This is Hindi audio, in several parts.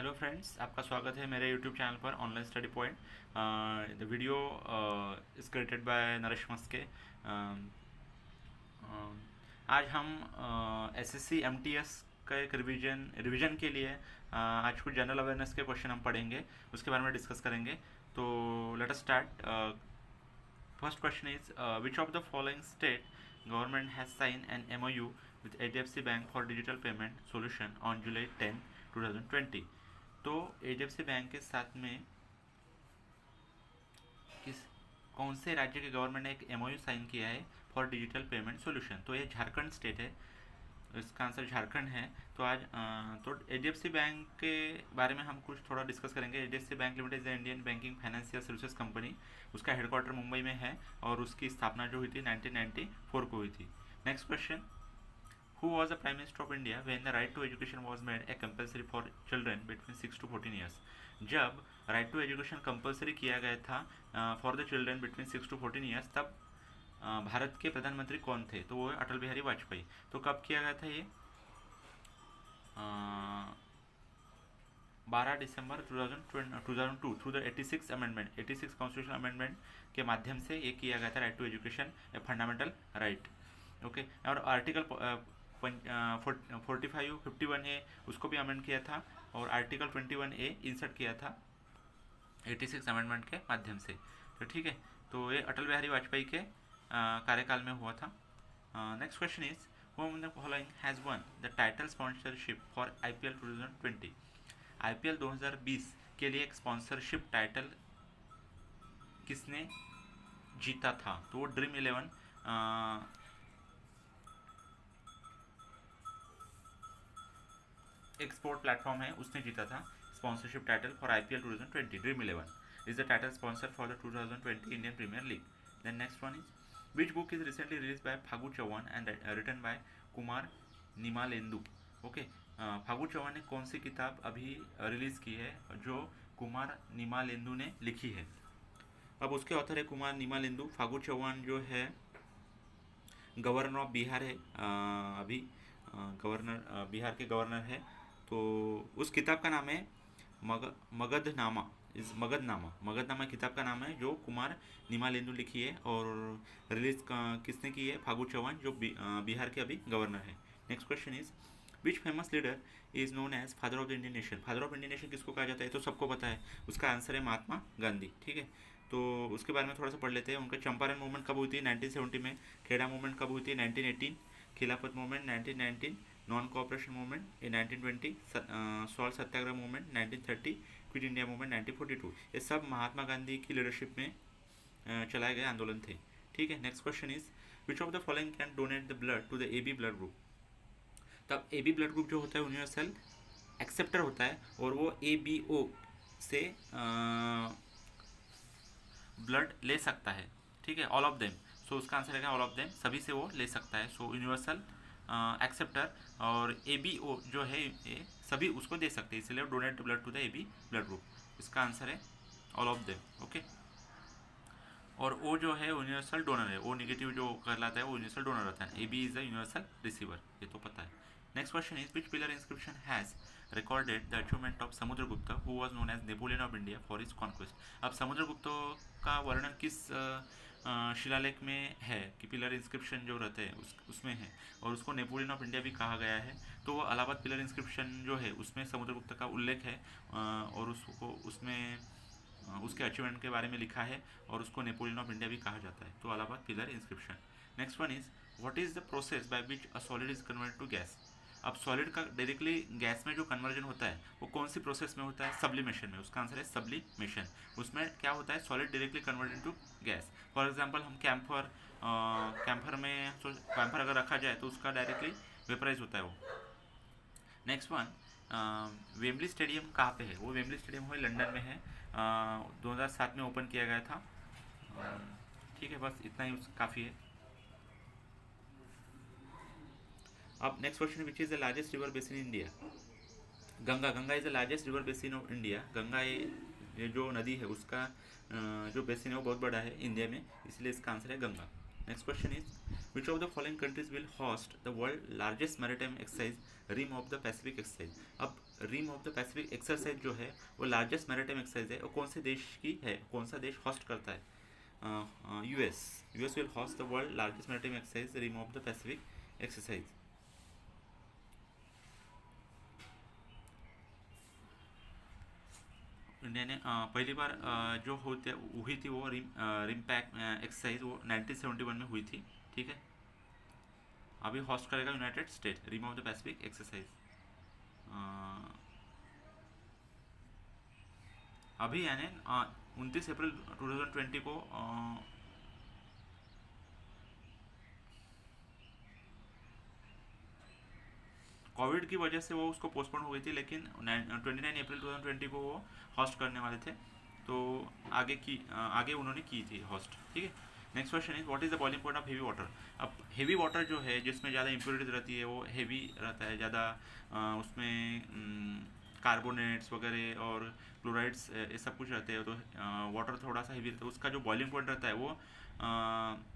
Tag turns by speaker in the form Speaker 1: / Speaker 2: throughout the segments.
Speaker 1: हेलो फ्रेंड्स, आपका स्वागत है मेरे यूट्यूब चैनल पर online study point. The video is created by Naresh Maske. आज हम एसएससी एमटीएस का एक रिवीजन के लिए आज कुछ जनरल अवेयरनेस के क्वेश्चन हम पढ़ेंगे, उसके बारे में डिस्कस करेंगे। तो let us start. First question is which of the following state government has sign an MOU with HDFC Bank for digital payment solution on July 10, 2020। तो HDFC बैंक के साथ में किस कौन से राज्य के गवर्नमेंट ने एक एमओयू साइन किया है फॉर डिजिटल पेमेंट सॉल्यूशन? तो ये झारखंड स्टेट है, इसका आंसर झारखंड है। तो आज तो HDFC बैंक के बारे में हम कुछ थोड़ा डिस्कस करेंगे। HDFC bank limited is Indian banking financial services company. उसका हेडक्वार्टर मुंबई में है और उसकी स्थापना जो हुई थी 1994 को हुई थी। Next question, Who was the Prime Minister of India when the right to education was made a compulsory for children between 6 to 14 years? जब राइट टू एजुकेशन कंपलसरी किया गया था for the children between 6 to 14 years, तब भारत के प्रधानमंत्री कौन थे? तो वो है अटल बिहारी वाजपेयी। तो कब किया गया था ये? 12 December 2002 through the 86 amendment, 86 constitution amendment के माध्यम से ये किया गया था, right to education a fundamental right. Okay, और आर्टिकल 45 51A उसको भी अमेंड किया था और आर्टिकल 21A इंसर्ट किया था 86 अमेंडमेंट के माध्यम से। तो ठीक है, तो ये अटल बिहारी वाजपेयी के कार्यकाल में हुआ था। Next question is whom the following has won the title sponsorship for IPL 2020? IPL 2020 के लिए एक स्पॉन्सरशिप टाइटल किसने जीता था? तो वो ड्रीम 11 एक स्पोर्ट प्लेटफॉर्म है, उसने जीता था sponsorship title for IPL 2020। Dream 11 is the title sponsor for the 2020 Indian premier league. Then next one is which book is recently release by Phagu Chauhan and written by Kumar Nimalendu? Okay, Phagu Chauhan ने कौन सी किताब अभी रिलीज की है जो कुमार निमालेंदु ने लिखी है? अब उसके ऑथर है कुमार निमालेंदु। फागू चौहान जो है गवर्नर ऑफ बिहार है, अभी गवर्नर बिहार के गवर्नर है। तो उस किताब का नाम है मगधनामा। मगधनामा किताब का नाम है जो कुमार निमालेंदु लिखी है और रिलीज किसने की है? फागू चौहान, जो बिहार के अभी गवर्नर है। Next question is which famous leader is known as father of the Indian nation? Father of Indian nation किसको कहा जाता है? तो सबको पता है, उसका आंसर है महात्मा गांधी। ठीक है, तो उसके बारे में थोड़ा सा पढ़ लेते हैं। उनका चंपारण मूवमेंट कब हुई थी? 1970 में। खेड़ा मूवमेंट कब हुई थी? 1918। खिलाफत movement 1919। Non cooperation movement in 1920। Salt Satyagraha movement 1930। Quit India movement 1942। ये सब महात्मा गांधी की लीडरशिप में चलाए गए आंदोलन थे। ठीक है, next question is which of the following can donate the blood to the AB blood group? तब AB ब्लड ग्रुप जो होता है यूनिवर्सल एक्सेप्टर होता है और वो ABO से ब्लड ले सकता है। ठीक है, ऑल ऑफ देम। सो उसका आंसर है ऑल ऑफ देम, सभी से वो ले सकता है। सो यूनिवर्सल एक्सेप्टर और ABO जो है ये सभी उसको दे सकते हैं, इसलिए donate blood to the AB blood group. इसका आंसर है ऑल ऑफ देम। ओके, और वो जो है यूनिवर्सल डोनर है, वो निगेटिव जो कहलाता है वो यूनिवर्सल डोनर रहता है। AB is the universal receiver, ये तो पता है। Next question is which pillar inscription has recorded the achievement of Samudragupta who was known as Napoleon of India for his conquest? अब समुद्रगुप्त का वर्णन किस शिलालेख में है कि पिलर इंस्क्रिप्शन जो रहते हैं उसमें है, और उसको नेपोलियन ऑफ इंडिया भी कहा गया है। तो वो अलाहाबाद पिलर इंस्क्रिप्शन जो है उसमें समुद्रगुप्त का उल्लेख है और उसको उसमें उसके अचीवमेंट के बारे में लिखा है और उसको नेपोलियन ऑफ इंडिया भी कहा जाता है। तो Allahabad pillar inscription. Next one is what is the process by which a solid is converted to gas? अब सॉलिड का डायरेक्टली गैस में जो कन्वर्जन होता है वो कौन सी प्रोसेस में होता है? सब्लिमेशन में। उसका आंसर है सब्लिमेशन। उसमें क्या होता है? Solid directly converted to gas. For example हम कैम्फर अगर रखा जाए तो उसका डायरेक्टली वेपराइज होता है वो। नेक्स्ट वन, वेम्बली स्टेडियम कहाँ पे है? वो वेम्बली स्टेडियम है लंदन में है, 2007 में ओपन किया गया था। ठीक है, बस इतना ही काफ़ी है। अब next question, which is the largest river basin in India? Ganga is the largest river basin of India. Ganga ये जो नदी है उसका जो बेसिन है वो बहुत बड़ा है इंडिया में, इसलिए इसका आंसर है Ganga. Next question is which of the following countries will host the world largest maritime exercise rim of the Pacific exercise? अब rim of the Pacific exercise जो है वो लार्जेस्ट मैरिटाइम एक्सरसाइज है, और कौन से देश की है, कौन सा देश होस्ट करता है? US. US will host the world largest maritime exercise rim of the Pacific exercise. India ने पहली बार जो होते हुई थी वो रिम पैक एक्सरसाइज वो 1971 में हुई थी, ठीक है। अभी होस्ट करेगा United State Rim of the Pacific exercise. अभी यानी 29 अप्रैल 2020 को कोविड की वजह से वो उसको पोस्टपोन हो गई थी, लेकिन 29 अप्रैल 2020 को वो होस्ट करने वाले थे, तो आगे उन्होंने की थी होस्ट, ठीक है। Next question is what is the boiling point of heavy water. अब हेवी वाटर जो है जिसमें ज़्यादा इम्प्योरिटीज रहती है वो हेवी रहता है ज़्यादा, उसमें कार्बोनेट्स वगैरह और क्लोराइड्स ये सब कुछ रहते हैं, तो वाटर थोड़ा सा हेवी रहता है, उसका जो बॉइलिंग पॉइंट रहता है वो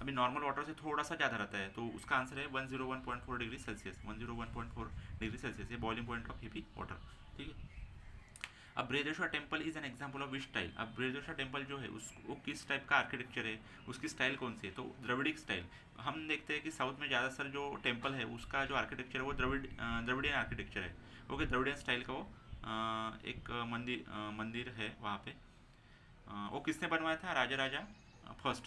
Speaker 1: अभी नॉर्मल वाटर से थोड़ा सा ज़्यादा रहता है, तो उसका आंसर है 101.4 डिग्री सेल्सियस। 101.4 डिग्री सेल्सियस ये boiling point of heavy water, ठीक है। अब Brihadeeswara temple is an example of which style. अब बृहदेश्वर टेम्पल जो है वो किस टाइप का आर्किटेक्चर है, उसकी स्टाइल कौन सी है, तो द्रविडिक स्टाइल। हम देखते हैं कि साउथ में ज़्यादातर जो टेम्पल है उसका जो आर्किटेक्चर है वो द्रविडियन आर्किटेक्चर है, ओके। द्रविडियन स्टाइल का वो एक मंदिर है वहाँ पे। वो किसने बनवाया था? राजा राजा फर्स्ट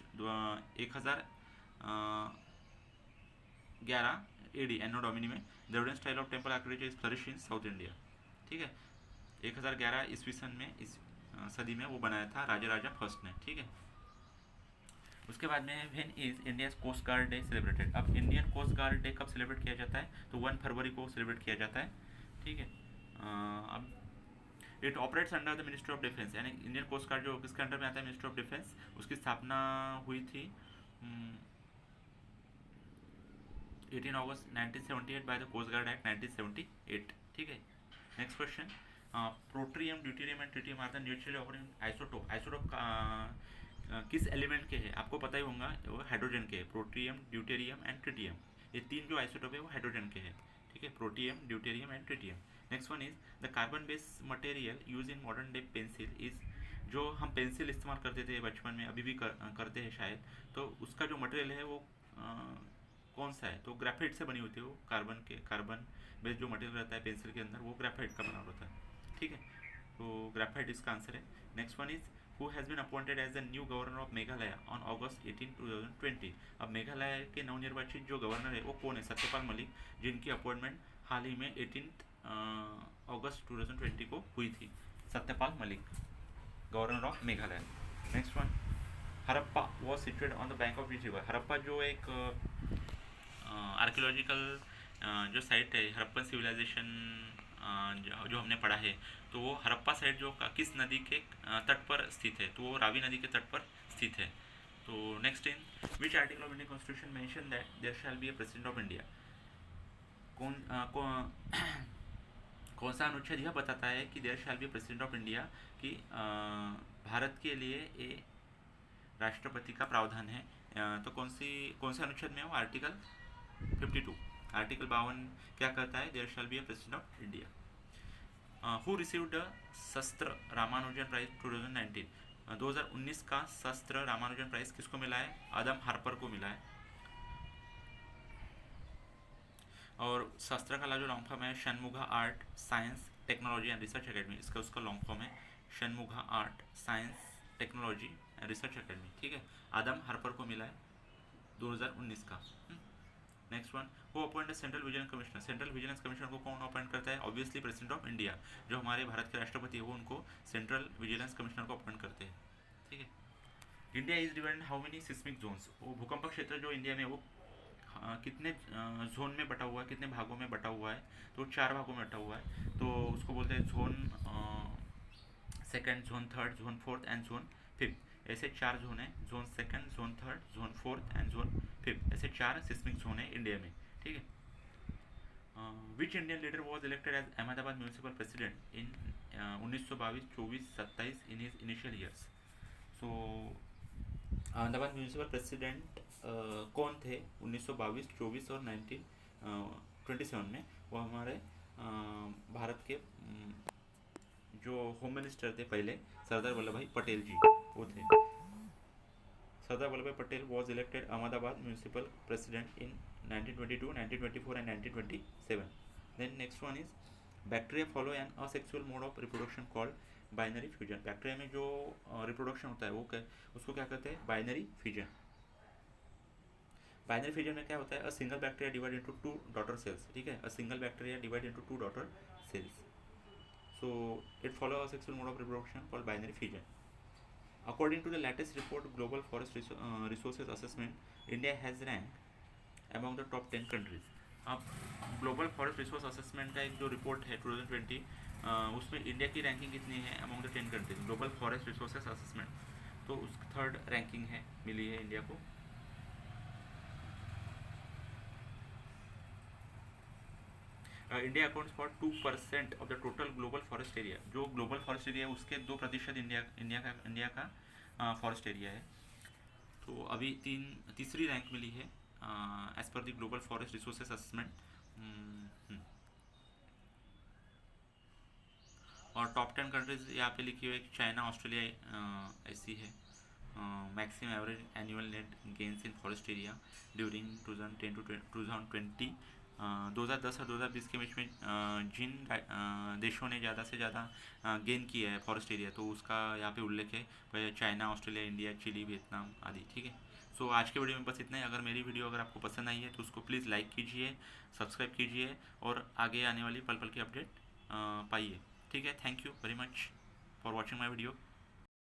Speaker 1: 1011 AD एनो डोमिनी में। Dravidian style of temple architecture is flourish in south India, ठीक है। 1011 ईस्वी सन में, इस सदी में वो बनाया था राजा राजा फर्स्ट ने, ठीक है। उसके बाद में when is India coast guard day celebrated. अब इंडियन कोस्ट गार्ड डे कब सेलिब्रेट किया जाता है? तो 1 फरवरी को सेलिब्रेट किया जाता है, ठीक है। अब it operates under the ministry of defence, यानी इंडियन कोस्ट गार्ड जो किसके अंडर में आता है? Ministry of defence. उसकी स्थापना हुई थी 18 अगस्त 1978 by the coast guard act 1978, ठीक है। Next question, protium, deuterium and tritium are the neutrally operating isotope. Isotope किस एलिमेंट के हैं? आपको पता ही होगा, वो हाइड्रोजन के हैं। प्रोट्रियम, ड्यूटेरियम एंड ट्रिटियम, ये तीन जो आइसोटोप है वो हाइड्रोजन के हैं, ठीक है। Protium, deuterium and tritium. Next one is the carbon based material use in modern day pencil is. जो हम पेंसिल इस्तेमाल करते थे बचपन में, अभी भी करते हैं शायद, तो उसका जो मटेरियल है वो कौन सा है? तो ग्रेफाइट से बनी होती है वो। कार्बन बेस्ड जो मटेरियल रहता है पेंसिल के अंदर वो ग्रेफाइट का बना होता है, ठीक है। तो ग्रेफाइट इसका आंसर है। Next one is who has been appointed as the new governor of Meghalaya on August 18, 2020। अब मेघालय के नवनिर्वाचित जो गवर्नर है वो कौन है? सत्यपाल मलिक, जिनकी अपॉइंटमेंट हाल ही में 18 अगस्त 2020 को हुई थी। Satyapal Malik, governor of Meghalaya. Next one, Harappa was situated on the bank of which river. Harappa जो एक आर्कियोलॉजिकल जो साइट है, हरप्पन सिविलाइजेशन जो हमने पढ़ा है, तो वो हरप्पा साइट जो किस नदी के तट पर स्थित है? तो वो रावी नदी के तट पर स्थित है। तो next in which article of Indian constitution mention that there shall be a president of India. कौन सा अनुच्छेद यह बताता है कि there shall be president of India, कि भारत के लिए ये राष्ट्रपति का प्रावधान है? तो कौन से अनुच्छेद में है वो? आर्टिकल 52। आर्टिकल 52 क्या कहता है? There shall be a president of India. Who received the Sastra Ramanujan prize 2019। 2019 का शस्त्र रामानुजन प्राइज किसको मिला है? आदम हार्पर को मिला है। और शस्त्र का जो लॉन्ग फॉर्म है Shanmugha art science technology and research academy, इसका उसका लॉन्ग फॉर्म है Shanmugha art science technology and research academy, ठीक है। आदम हार्पर को मिला है 2019 का। नेक्स्ट वन, वो appoint central vigilance commissioner. Central vigilance commissioner को कौन अपॉइंट करता है? Obviously president of India. जो हमारे भारत के राष्ट्रपति है वो उनको सेंट्रल विजिलेंस कमिश्नर को अपॉइंट करते हैं, ठीक है। India is divided how many seismic zones. वो भूकंप क्षेत्र जो इंडिया में वो कितने जोन में बटा हुआ है, कितने भागों में बटा हुआ है? तो 4 भागों में बटा हुआ है। तो उसको बोलते हैं zone second, zone third, zone fourth and zone fifth. ऐसे 4 जोन है, zone second, zone third, zone fourth and zone fifth. ऐसे 4 सिस्मिक जोन है इंडिया में, ठीक है। Which Indian leader was elected as Ahmedabad municipal president in 1922, 24, 27 in his initial years. So Ahmedabad municipal president कौन थे 1922, 24 और 1927 में? वो हमारे भारत के जो होम मिनिस्टर थे पहले, सरदार वल्लभ भाई पटेल जी, वो थे। सरदार वल्लभ भाई Patel was elected Ahmedabad municipal president in 1922, 1924 and 1927. Then next one is bacteria follow an asexual mode of reproduction called binary fusion. Bacteria में जो रिप्रोडक्शन होता है वो उसको क्या कहते हैं? Binary fusion. बाइनरी फ्यूजन में क्या होता है? A single bacteria divide into two daughter cells, ठीक है, a single bacteria divide into two daughter cells, so it follows a sexual mode of reproduction called binary fission. According to the latest report Global Forest Resources Assessment, India has ranked among the top 10 countries. अब ग्लोबल फॉरेस्ट रिसोर्स असेसमेंट का एक जो रिपोर्ट है 2020, उसमें इंडिया की रैंकिंग कितनी है among the 10 countries? Global forest resources assessment, तो उस थर्ड रैंकिंग है, मिली है इंडिया को। India accounts for 2% of the total global forest area. जो ग्लोबल फॉरेस्ट एरिया है उसके 2% इंडिया का फॉरेस्ट एरिया है। तो अभी तीसरी रैंक मिली है as per the global forest resources assessment. और टॉप 10 कंट्रीज यहाँ पे लिखी हुई है, चाइना, ऑस्ट्रेलिया ऐसी है। Maximum average annual net gains in forest area during 2010 to 2020। 2010 और 2020 के बीच में जिन देशों ने ज़्यादा से ज़्यादा गेन किया है फॉरेस्ट एरिया, तो उसका यहाँ पे उल्लेख है, China, Australia, India, Chile, Vietnam आदि, ठीक है। सो आज के वीडियो में बस इतना ही। अगर मेरी वीडियो अगर आपको पसंद आई है तो उसको प्लीज़ लाइक कीजिए, सब्सक्राइब कीजिए और आगे आने वाली पल पल की अपडेट पाइए, ठीक है। Thank you very much for watching my video.